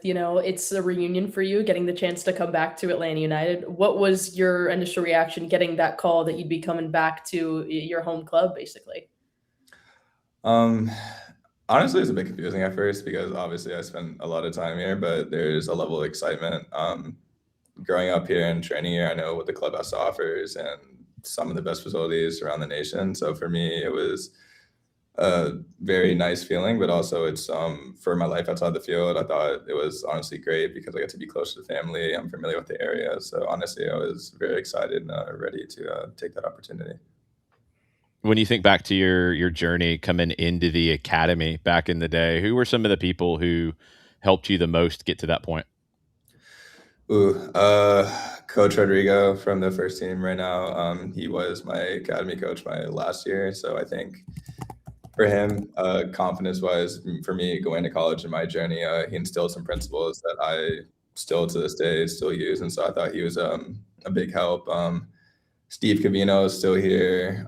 it's a reunion for you, getting the chance to come back to Atlanta United. What was your initial reaction getting that call that you'd be coming back to your home club, basically? Um, Honestly, it's a bit confusing at first because obviously I spent a lot of time here, but there's a level of excitement. Growing up here and training here, I know what the clubhouse offers and some of the best facilities around the nation. So for me, it was a very nice feeling, but also it's for my life outside the field. I thought it was honestly great because I get to be close to the family. I'm familiar with the area, so honestly, I was very excited and ready to take that opportunity. When you think back to your journey coming into the academy back in the day, who were some of the people who helped you the most get to that point? Ooh, Coach Rodrigo from the first team right now. He was my academy coach my last year, so I think for him, confidence-wise, for me going to college in my journey, he instilled some principles that I still to this day still use, and so I thought he was a big help. Steve Covino is still here.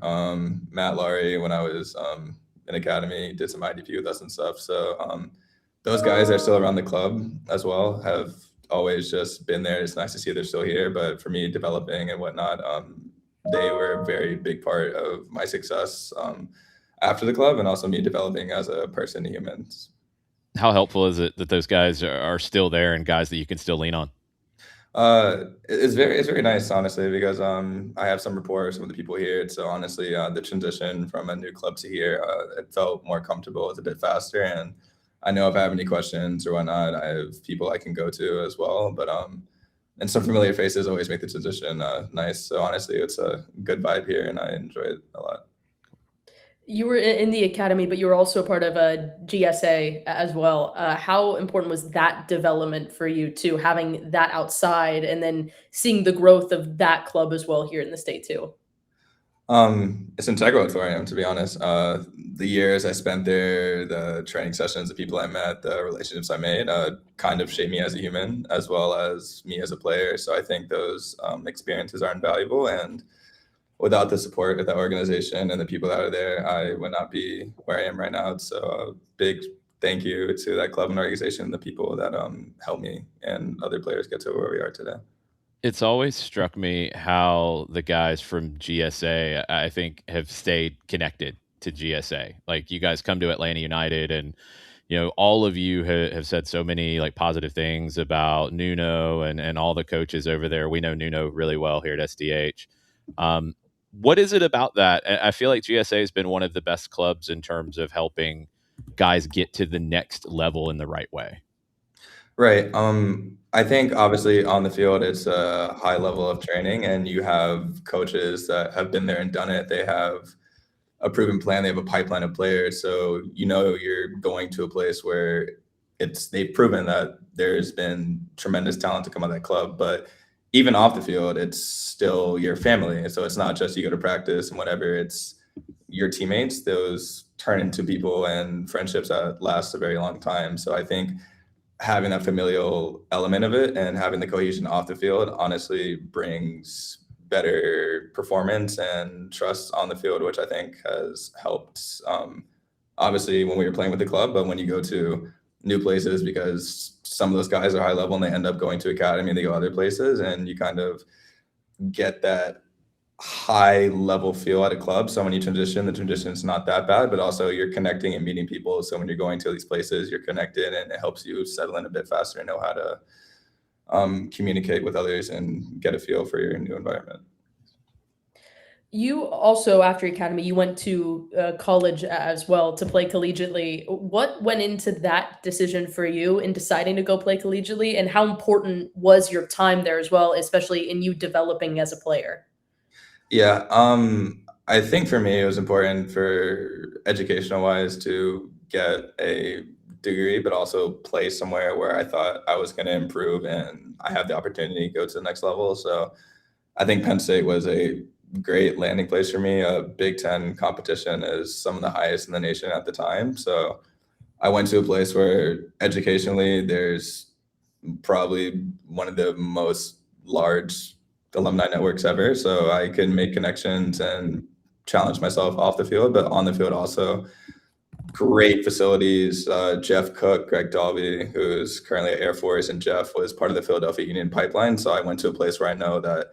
Matt Laurie, when I was in academy, did some IDP with us and stuff. So those guys are still around the club as well, have always just been there. It's nice to see they're still here. But for me, developing and whatnot, they were a very big part of my success after the club and also me developing as a person and human. How helpful is it that those guys are still there and guys that you can still lean on? It's very nice, honestly, because I have some rapport with some of the people here. So honestly, the transition from a new club to here, it felt more comfortable. It's a bit faster, and I know if I have any questions or whatnot, I have people I can go to as well. But and some familiar faces always make the transition nice. So honestly, it's a good vibe here, and I enjoy it a lot. You were in the academy, but you were also a part of a GSA as well. How important was that development for you too, having that outside and then seeing the growth of that club as well here in the state too? It's integral to who I am, to be honest. The years I spent there, the training sessions, the people I met, the relationships I made, kind of shaped me as a human as well as me as a player. So I think those experiences are invaluable. And without the support of that organization and the people that are there, I would not be where I am right now. So a big thank you to that club and organization, and the people that helped me and other players get to where we are today. It's always struck me how the guys from GSA, I think, have stayed connected to GSA. Like you guys come to Atlanta United, and all of you have said so many like positive things about Nuno and all the coaches over there. We know Nuno really well here at SDH. What is it about that? I feel like GSA has been one of the best clubs in terms of helping guys get to the next level in the right way. Right. I think obviously on the field, it's a high level of training, and you have coaches that have been there and done it. They have a proven plan. They have a pipeline of players. So, you're going to a place where they've proven that there's been tremendous talent to come out of that club. But even off the field, it's still your family. So it's not just you go to practice and whatever, it's your teammates. Those turn into people and friendships that last a very long time. So I think having that familial element of it and having the cohesion off the field honestly brings better performance and trust on the field, which I think has helped. Obviously, when we were playing with the club, but when you go to new places, because some of those guys are high level and they end up going to academy and they go other places, and you kind of get that high level feel at a club. So when you transition, the transition is not that bad, but also you're connecting and meeting people. So when you're going to these places, you're connected, and it helps you settle in a bit faster and know how to communicate with others and get a feel for your new environment. You also, after academy, you went to college as well to play collegiately. What went into that decision for you in deciding to go play collegiately, and how important was your time there as well, especially in you developing as a player? Yeah, I think for me, it was important for educational wise to get a degree, but also play somewhere where I thought I was going to improve and I had the opportunity to go to the next level. So I think Penn State was a great landing place for me. A Big Ten competition is some of the highest in the nation at the time. So I went to a place where educationally there's probably one of the most large alumni networks ever. So I can make connections and challenge myself off the field, but on the field also great facilities. Jeff Cook, Greg Dalby, who's currently at Air Force, and Jeff was part of the Philadelphia Union pipeline. So I went to a place where I know that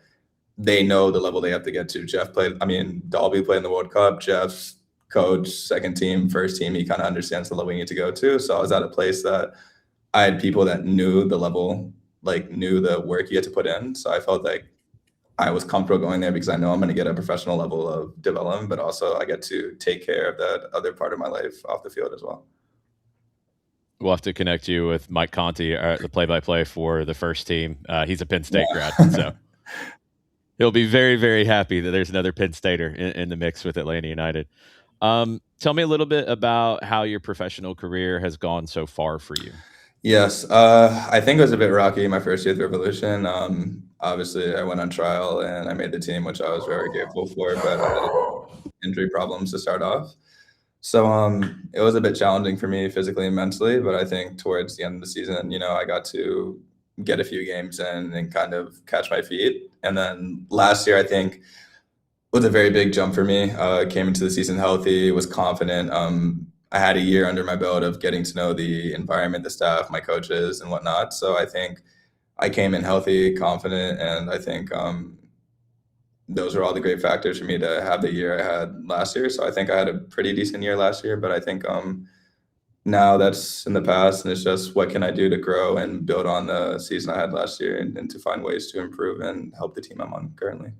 they know the level they have to get to. Dalby played in the World Cup. Jeff's coach, second team, first team, he kind of understands the level you need to go to. So I was at a place that I had people that knew the level, like knew the work you had to put in. So I felt like I was comfortable going there because I know I'm going to get a professional level of development, but also I get to take care of that other part of my life off the field as well. We'll have to connect you with Mike Conti, the play-by-play for the first team. He's a Penn State grad, so he'll be very, very happy that there's another Penn Stater in the mix with Atlanta United. Tell me a little bit about how your professional career has gone so far for you. Yes, I think it was a bit rocky my first year at the Revolution. Obviously, I went on trial and I made the team, which I was very grateful for, but I had injury problems to start off. So it was a bit challenging for me physically and mentally, but I think towards the end of the season, I got to get a few games in and kind of catch my feet. And then last year, I think, was a very big jump for me. Came into the season healthy, was confident. I had a year under my belt of getting to know the environment, the staff, my coaches, and whatnot. So I think I came in healthy, confident, and I think those are all the great factors for me to have the year I had last year. So I think I had a pretty decent year last year, but I think now that's in the past, and it's just what can I do to grow and build on the season I had last year and to find ways to improve and help the team I'm on currently.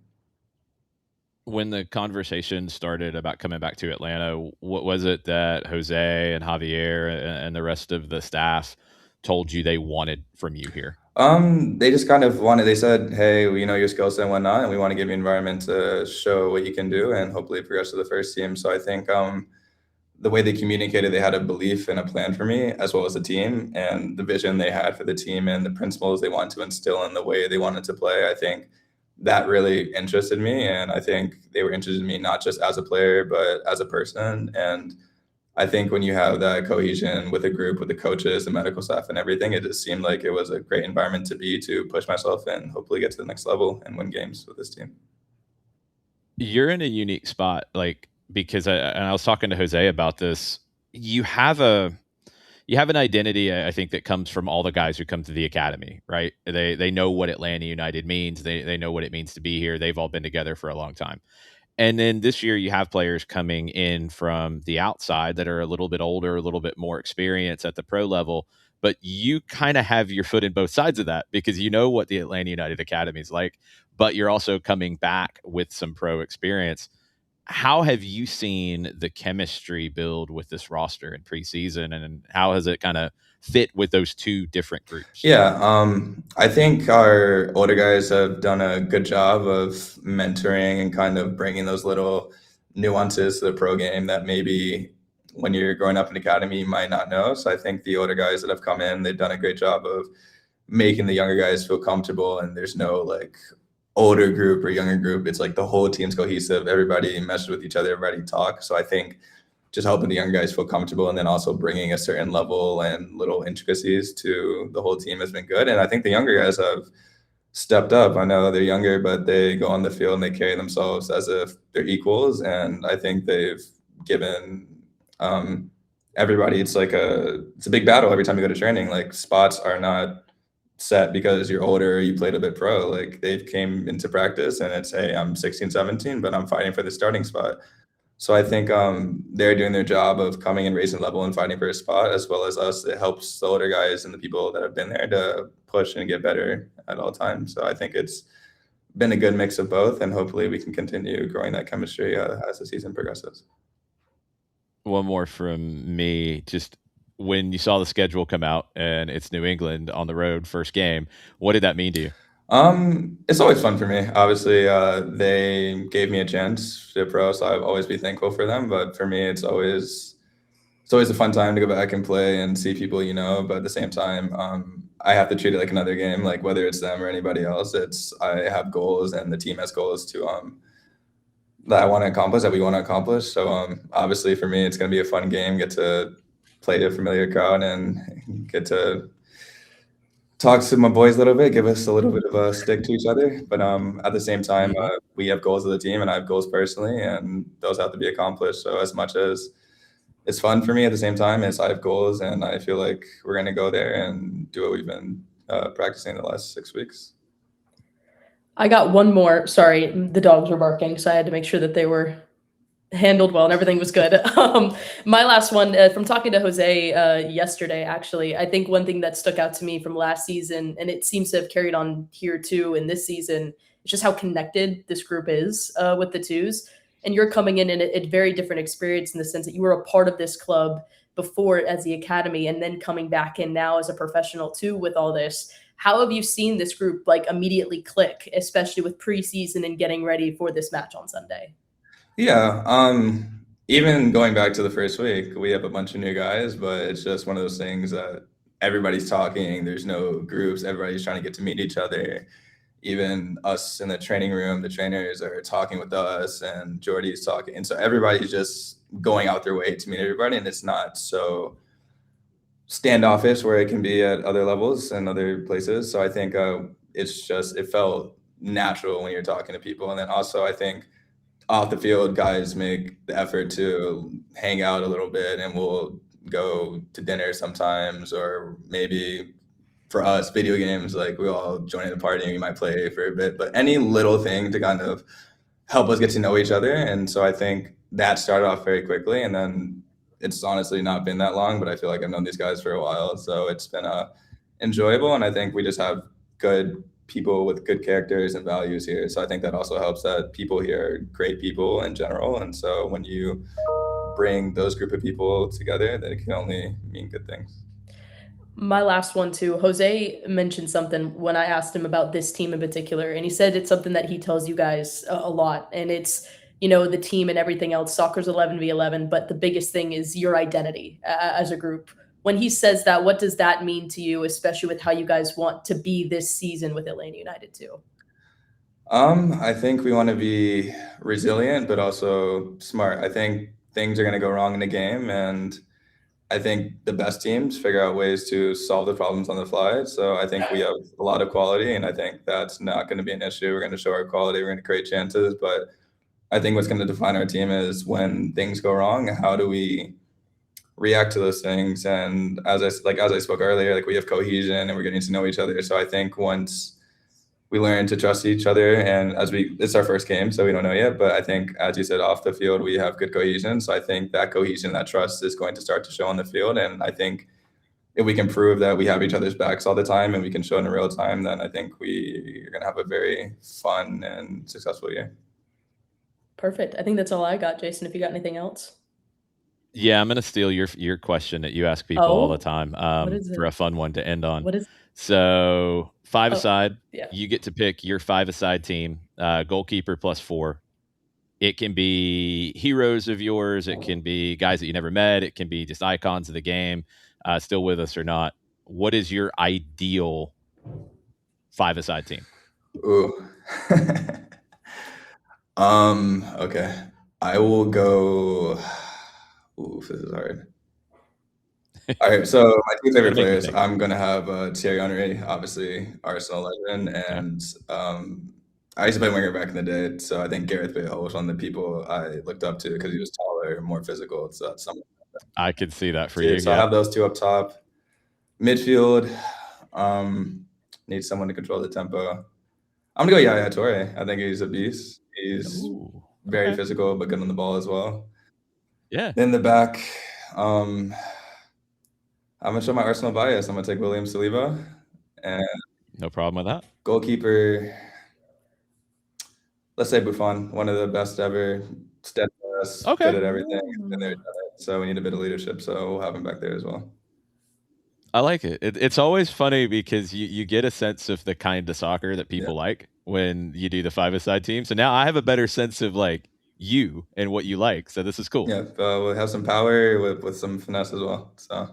When the conversation started about coming back to Atlanta, what was it that Jose and Javier and the rest of the staff told you they wanted from you here? They just kind of they said, hey, we know your skill set and whatnot, and we want to give you an environment to show what you can do and hopefully progress to the first team. So I think the way they communicated, they had a belief and a plan for me, as well as the team, and the vision they had for the team and the principles they wanted to instill in the way they wanted to play. I think that really interested me, and I think they were interested in me not just as a player, but as a person. And I think when you have that cohesion with a group, with the coaches, the medical staff, and everything, it just seemed like it was a great environment to be, to push myself and hopefully get to the next level and win games with this team. You're in a unique spot, because I was talking to Jose about this. You have an identity, I think, that comes from all the guys who come to the academy, right? They know what Atlanta United means. They know what it means to be here. They've all been together for a long time. And then this year you have players coming in from the outside that are a little bit older, a little bit more experienced at the pro level, but you kind of have your foot in both sides of that because you know what the Atlanta United Academy is like, but you're also coming back with some pro experience. How have you seen the chemistry build with this roster in preseason, and how has it kind of fit with those two different groups? Yeah, I think our older guys have done a good job of mentoring and kind of bringing those little nuances to the pro game that maybe when you're growing up in academy you might not know. So I think the older guys that have come in, they've done a great job of making the younger guys feel comfortable, and there's no older group or younger group. It's like the whole team's cohesive. Everybody meshes with each other, everybody talks. So I think just helping the younger guys feel comfortable and then also bringing a certain level and little intricacies to the whole team has been good. And I think the younger guys have stepped up. I know they're younger, but they go on the field and they carry themselves as if they're equals. And I think they've given everybody, it's a big battle every time you go to training. Spots are not set because you're older, you played a bit pro. They've came into practice and it's, hey, I'm 16, 17, but I'm fighting for the starting spot. So I think they're doing their job of coming and raising level and fighting for a spot, as well as us. It helps the older guys and the people that have been there to push and get better at all times. So I think it's been a good mix of both, and hopefully we can continue growing that chemistry as the season progresses. One more from me. Just when you saw the schedule come out and it's New England on the road, first game, what did that mean to you? It's always fun for me. Obviously, they gave me a chance to pro, so I'll always be thankful for them. But for me, it's always a fun time to go back and play and see people, but at the same time, I have to treat it like another game, whether it's them or anybody else. I have goals and the team has goals that I want to accomplish, that we want to accomplish. So obviously for me, it's going to be a fun game, get to play a familiar crowd and get to talk to my boys a little bit, give us a little bit of a stick to each other. But at the same time, we have goals of the team and I have goals personally, and those have to be accomplished. So as much as it's fun for me at the same time as I have goals, and I feel like we're going to go there and do what we've been practicing the last 6 weeks. I got one more. Sorry, the dogs were barking, so I had to make sure that they were handled well and everything was good. My last one, from talking to Jose yesterday, actually, I think one thing that stuck out to me from last season, and it seems to have carried on here too in this season, is just how connected this group is with the twos. And you're coming in a very different experience in the sense that you were a part of this club before as the academy and then coming back in now as a professional too with all this. How have you seen this group like immediately click, especially with preseason and getting ready for this match on Sunday? Yeah, even going back to the first week, we have a bunch of new guys, but it's just one of those things that everybody's talking. There's no groups. Everybody's trying to get to meet each other. Even us in the training room, the trainers are talking with us, and Jordy's talking, and so everybody's just going out their way to meet everybody, and it's not so standoffish where it can be at other levels and other places. So I think it felt natural when you're talking to people, and then also I think off the field, guys make the effort to hang out a little bit, and we'll go to dinner sometimes, or maybe for us, video games, like we all join in the party and we might play for a bit, but any little thing to kind of help us get to know each other. And so I think that started off very quickly, and then it's honestly not been that long, but I feel like I've known these guys for a while. So it's been enjoyable, and I think we just have good people with good characters and values here. So I think that also helps that people here are great people in general. And so when you bring those group of people together, then it can only mean good things. My last one too. Jose mentioned something when I asked him about this team in particular, and he said it's something that he tells you guys a lot, and it's the team and everything else. Soccer's 11v11, but the biggest thing is your identity as a group. When he says that, what does that mean to you, especially with how you guys want to be this season with Atlanta United too? I think we want to be resilient, but also smart. I think things are going to go wrong in the game, and I think the best teams figure out ways to solve the problems on the fly. So I think we have a lot of quality, and I think that's not going to be an issue. We're going to show our quality. We're going to create chances, but I think what's going to define our team is when things go wrong, how do we react to those things? And as I spoke earlier, like we have cohesion and we're getting to know each other. So I think once we learn to trust each other, and it's our first game, so we don't know yet, but I think, as you said, off the field, we have good cohesion. So I think that cohesion, that trust is going to start to show on the field. And I think if we can prove that we have each other's backs all the time and we can show in real time, then I think we are going to have a very fun and successful year. Perfect. I think that's all I got. Jason, if you got anything else? Yeah, I'm going to steal your question that you ask people all the time for a fun one to end on. What is So 5-a-side, yeah. You get to pick your 5-a-side team, goalkeeper +4. It can be heroes of yours. It can be guys that you never met. It can be just icons of the game, still with us or not. What is your ideal 5-a-side team? Ooh. Okay. I will go. Ooh, this is hard. All right, so my two favorite players, I'm going to have Thierry Henry, obviously Arsenal legend, and I used to play winger back in the day, so I think Gareth Bale was one of the people I looked up to because he was taller, more physical. So that's something. I could see that for you. So I have those two up top. Midfield, need someone to control the tempo. I'm going to go Yaya Toure. I think he's a beast. He's very physical, but good on the ball as well. Yeah. Then the back, I'm going to show my Arsenal bias. I'm going to take William Saliba. And no problem with that. Goalkeeper, let's say Buffon, one of the best ever, steadfast, good at everything. And they're done it. So we need a bit of leadership. So we'll have him back there as well. I like it. It's always funny because you get a sense of the kind of soccer that people like when you do the 5-a-side team. So now I have a better sense of like you and what you like. So this is cool. Yeah, we'll have some power with some finesse as well. So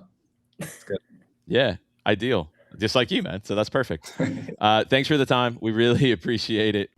it's good. Yeah, ideal. Just like you, man. So that's perfect. Thanks for the time. We really appreciate it.